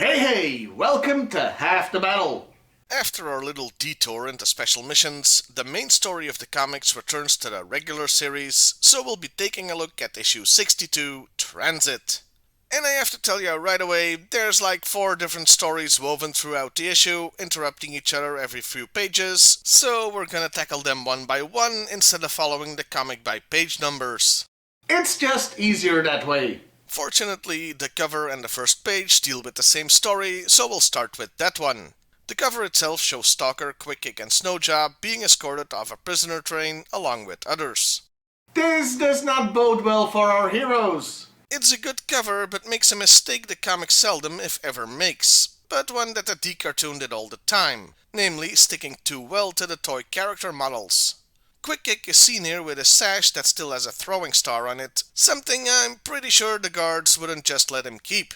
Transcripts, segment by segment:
Hey, welcome to Half the Battle. After our little detour into special missions, the main story of the comics returns to the regular series, so we'll be taking a look at issue 62, Transit. And I have to tell you right away, there's like 4 different stories woven throughout the issue, interrupting each other every few pages, so we're gonna tackle them one by one instead of following the comic by page numbers. It's just easier that way. Fortunately, the cover and the first page deal with the same story, so we'll start with that one. The cover itself shows Stalker, Quick Kick, and Snowjob being escorted off a prisoner train along with others. This does not bode well for our heroes. It's a good cover, but makes a mistake the comic seldom, if ever, makes, but one that the D-cartoon did all the time, namely sticking too well to the toy character models. Quick Kick is seen here with a sash that still has a throwing star on it, something I'm pretty sure the guards wouldn't just let him keep.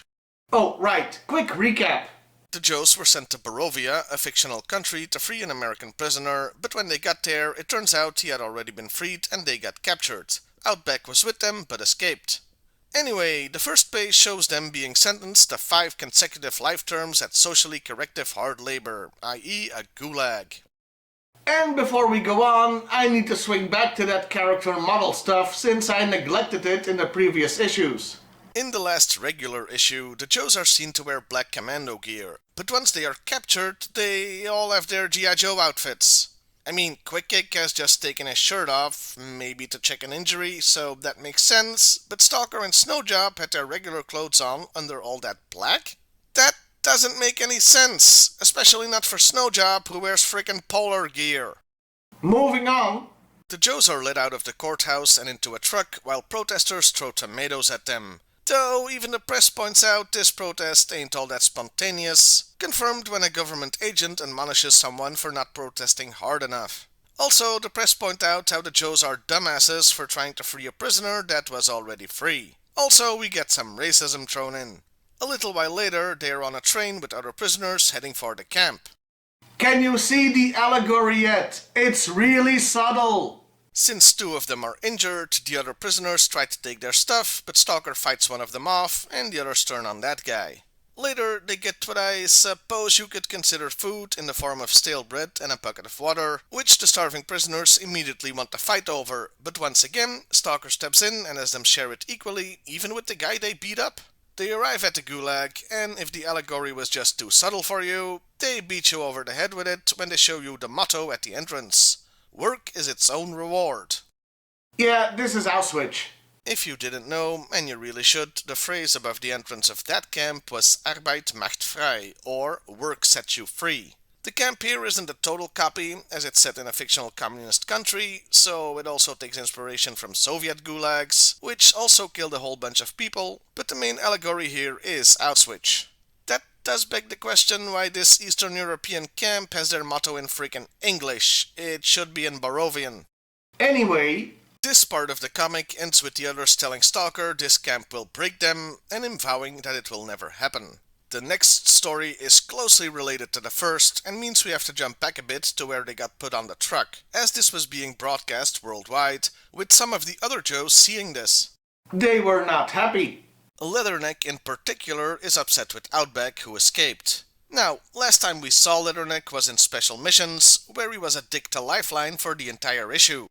Oh, right, quick recap. The Joes were sent to Borovia, a fictional country, to free an American prisoner, but when they got there, it turns out he had already been freed and they got captured. Outback was with them, but escaped. Anyway, the first page shows them being sentenced to 5 consecutive life terms at socially corrective hard labor, i.e. a gulag. And before we go on, I need to swing back to that character model stuff since I neglected it in the previous issues. In the last regular issue, the Joes are seen to wear black commando gear, but once they are captured, they all have their G.I.Joe outfits. I mean, Quick Kick has just taken his shirt off, maybe to check an injury, so that makes sense, but Stalker and Snowjob had their regular clothes on under all that black? That doesn't make any sense, especially not for Snowjob, who wears frickin' polar gear. Moving on. The Joes are led out of the courthouse and into a truck while protesters throw tomatoes at them. Though even the press points out this protest ain't all that spontaneous, confirmed when a government agent admonishes someone for not protesting hard enough. Also, the press point out how the Joes are dumbasses for trying to free a prisoner that was already free. Also, we get some racism thrown in. A little while later, they are on a train with other prisoners heading for the camp. Can you see the allegory yet? It's really subtle. Since 2 of them are injured, the other prisoners try to take their stuff, but Stalker fights one of them off, and the others turn on that guy. Later, they get what I suppose you could consider food in the form of stale bread and a bucket of water, which the starving prisoners immediately want to fight over, but once again, Stalker steps in and has them share it equally, even with the guy they beat up. They arrive at the gulag, and if the allegory was just too subtle for you, they beat you over the head with it when they show you the motto at the entrance. Work is its own reward. Yeah, this is Auschwitz. If you didn't know, and you really should, the phrase above the entrance of that camp was Arbeit macht frei, or work sets you free. The camp here isn't a total copy, as it's set in a fictional communist country, so it also takes inspiration from Soviet gulags, which also killed a whole bunch of people, but the main allegory here is Auschwitz. That does beg the question why this Eastern European camp has their motto in freaking English. It should be in Borovian. Anyway, this part of the comic ends with the others telling Stalker this camp will break them, and him vowing that it will never happen. The next story is closely related to the first, and means we have to jump back a bit to where they got put on the truck, as this was being broadcast worldwide, with some of the other Joes seeing this. they were not happy. Leatherneck in particular is upset with Outback, who escaped. Now, last time we saw Leatherneck was in Special Missions, where he was a dick to Lifeline for the entire issue.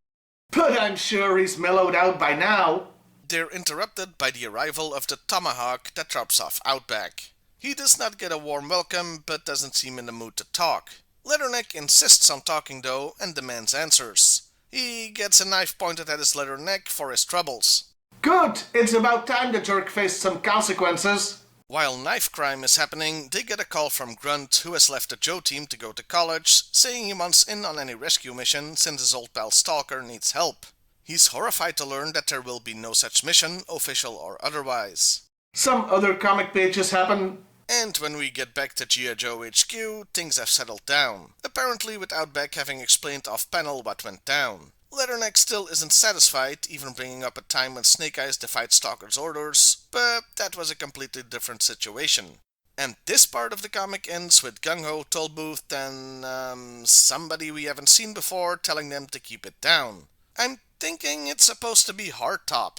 But I'm sure he's mellowed out by now. They're interrupted by the arrival of the Tomahawk that drops off Outback. He does not get a warm welcome, but doesn't seem in the mood to talk. Leatherneck insists on talking though, and demands answers. He gets a knife pointed at his leather neck for his troubles. Good, it's about time the jerk faced some consequences. While knife crime is happening, they get a call from Grunt, who has left the Joe team to go to college, saying he wants in on any rescue mission since his old pal Stalker needs help. He's horrified to learn that there will be no such mission, official or otherwise. Some other comic pages happen. And when we get back to G.I.Joe HQ, things have settled down, apparently with Outback having explained off-panel what went down. Leatherneck still isn't satisfied, even bringing up a time when Snake Eyes defied Stalker's orders, but that was a completely different situation. And this part of the comic ends with Gung-Ho, Tollbooth, and somebody we haven't seen before telling them to keep it down. I'm thinking it's supposed to be Hardtop.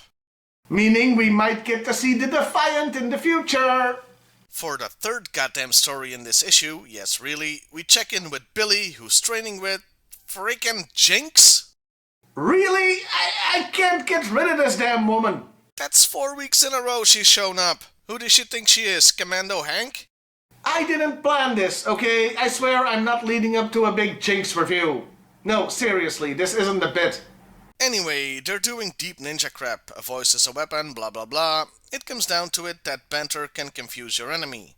Meaning we might get to see the Defiant in the future. For the third goddamn story in this issue, yes really, we check in with Billy, who's training with freaking Jinx? Really? I can't get rid of this damn woman. That's 4 weeks in a row she's shown up. Who does she think she is, Commando Hank? I didn't plan this, okay? I swear I'm not leading up to a big Jinx review. No, seriously, this isn't a bit. Anyway, they're doing deep ninja crap. A voice is a weapon, blah blah blah. It comes down to it that banter can confuse your enemy.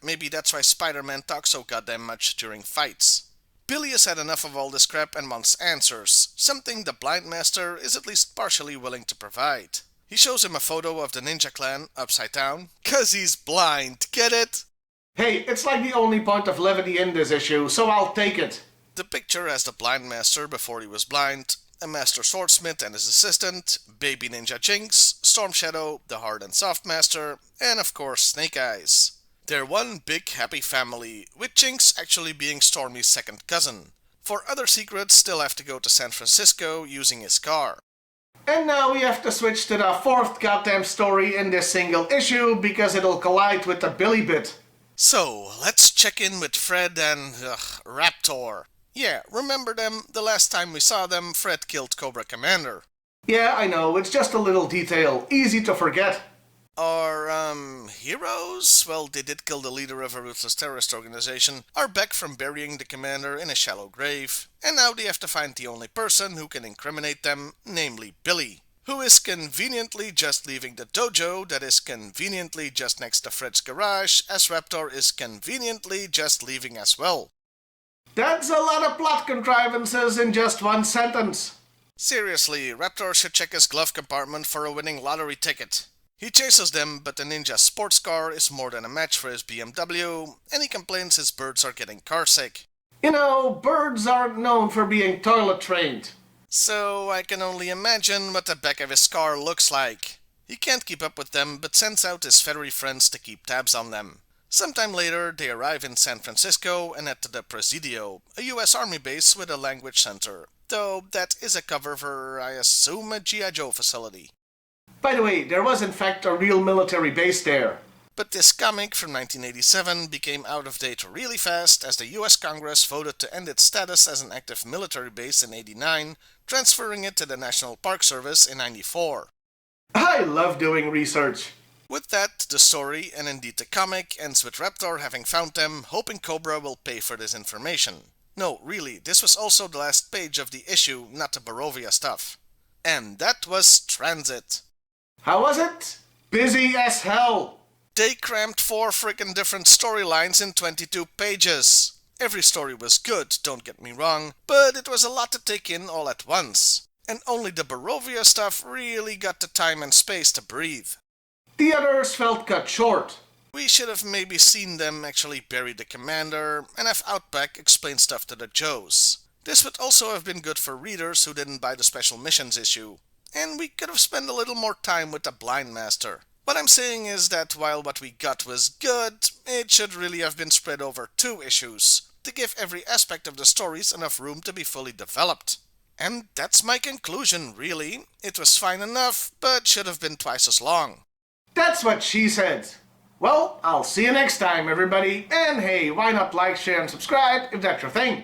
Maybe that's why Spider-Man talks so goddamn much during fights. Billy has had enough of all this crap and wants answers, something the Blind Master is at least partially willing to provide. He shows him a photo of the ninja clan upside down, 'cause he's blind, get it? Hey, it's like the only point of levity in this issue, so I'll take it. The picture has the Blind Master before he was blind, a Master Swordsmith and his assistant, Baby Ninja Jinx, Storm Shadow, the Hard and Soft Master, and of course Snake Eyes. They're one big happy family, with Jinx actually being Stormy's second cousin. For other secrets, they'll have to go to San Francisco using his car. And now we have to switch to the fourth goddamn story in this single issue because it'll collide with the Billy bit. So, let's check in with Fred and Raptor. Yeah, remember them? The last time we saw them, Fred killed Cobra Commander. Yeah, I know, it's just a little detail, easy to forget. Our, heroes? Well, they did kill the leader of a ruthless terrorist organization, are back from burying the commander in a shallow grave, and now they have to find the only person who can incriminate them, namely Billy, who is conveniently just leaving the dojo that is conveniently just next to Fred's garage, as Raptor is conveniently just leaving as well. That's a lot of plot contrivances in just one sentence. Seriously, Raptor should check his glove compartment for a winning lottery ticket. He chases them, but the ninja sports car is more than a match for his BMW, and he complains his birds are getting carsick. You know, birds aren't known for being toilet trained. So I can only imagine what the back of his car looks like. He can't keep up with them, but sends out his feathery friends to keep tabs on them. Sometime later, they arrive in San Francisco and at the Presidio, a US Army base with a language center, though that is a cover for, I assume, a G.I.Joe facility. By the way, there was in fact a real military base there. But this comic from 1987 became out of date really fast as the US Congress voted to end its status as an active military base in '89, transferring it to the National Park Service in '94. I love doing research. With that, the story, and indeed the comic, ends with Raptor having found them, hoping Cobra will pay for this information. No, really, this was also the last page of the issue, not the Borovia stuff. And that was Transit. How was it? Busy as hell. They crammed 4 frickin' different storylines in 22 pages. Every story was good, don't get me wrong, but it was a lot to take in all at once. And only the Borovia stuff really got the time and space to breathe. The others felt cut short. We should have maybe seen them actually bury the commander and have Outback explain stuff to the Joes. This would also have been good for readers who didn't buy the Special Missions issue. And we could have spent a little more time with the Blind Master. What I'm saying is that while what we got was good, it should really have been spread over 2 issues, to give every aspect of the stories enough room to be fully developed. And that's my conclusion, really. It was fine enough, but should have been twice as long. That's what she said. Well, I'll see you next time, everybody. And hey, why not like, share, and subscribe if that's your thing?